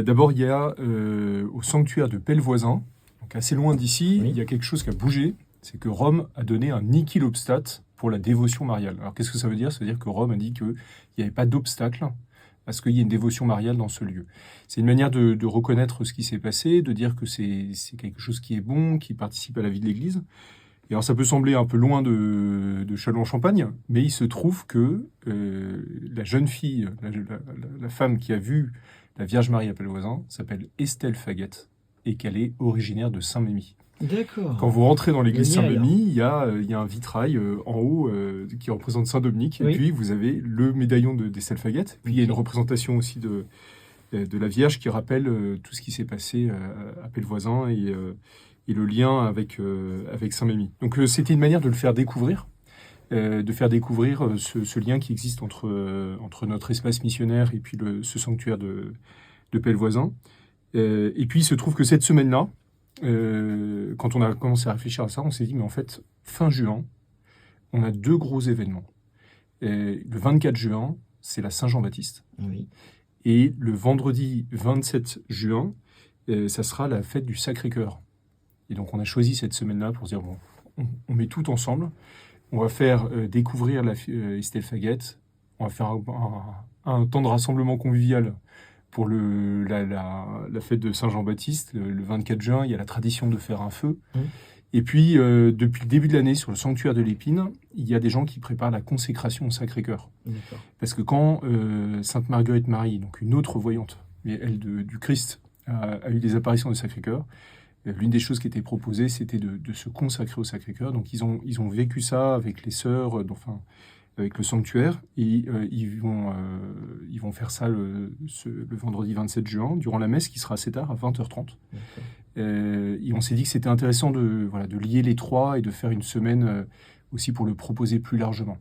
D'abord, il y a au sanctuaire de Pellevoisin, donc assez loin d'ici, Oui. il y a quelque chose qui a bougé, c'est que Rome a donné un nihil obstat pour la dévotion mariale. Alors qu'est-ce que ça veut dire? Ça veut dire que Rome a dit qu'il n'y avait pas d'obstacle à ce qu'il y ait une dévotion mariale dans ce lieu. C'est une manière de reconnaître ce qui s'est passé, de dire que c'est quelque chose qui est bon, qui participe à la vie de l'Église. Et alors ça peut sembler un peu loin de Châlons-en-Champagne, mais il se trouve que la jeune fille, la femme qui a vu la Vierge Marie à Pellevoisin s'appelle Estelle Faguette et qu'elle est originaire de Saint-Mémy. D'accord. Quand vous rentrez dans l'église Le lien est là. Saint-Mémy, il y a un vitrail en haut qui représente Saint-Dominique, et Oui. puis vous avez le médaillon d'Estelle Faguette, puis il y a une représentation aussi de la Vierge qui rappelle tout ce qui s'est passé à Pellevoisin et le lien avec Saint-Mémy. Donc c'était une manière de le faire découvrir, ce lien qui existe entre notre espace missionnaire et puis ce sanctuaire de Pellevoisin. Et puis il se trouve que cette semaine-là, quand on a commencé à réfléchir à ça, on s'est dit, mais en fait, fin juin, on a deux gros événements. Le 24 juin, c'est la Saint-Jean-Baptiste. Oui. Et le vendredi 27 juin, ça sera la fête du Sacré-Cœur. Et donc on a choisi cette semaine-là pour se dire, bon, on met tout ensemble. On va faire découvrir Estelle Faguette. On va faire un temps de rassemblement convivial pour la fête de Saint-Jean-Baptiste. Le 24 juin, il y a la tradition de faire un feu. Et puis, depuis le début de l'année, sur le sanctuaire de l'Épine, il y a des gens qui préparent la consécration au Sacré-Cœur. D'accord. Parce que quand Sainte Marguerite Marie, donc une autre voyante, mais elle du Christ, a eu des apparitions au Sacré-Cœur, l'une des choses qui était proposée, c'était de se consacrer au Sacré-Cœur. Donc ils ont vécu ça avec les sœurs, avec le sanctuaire, et ils vont faire ça le vendredi 27 juin, durant la messe qui sera assez tard, à 20h30. Et on s'est dit que c'était intéressant de lier les trois et de faire une semaine aussi pour le proposer plus largement.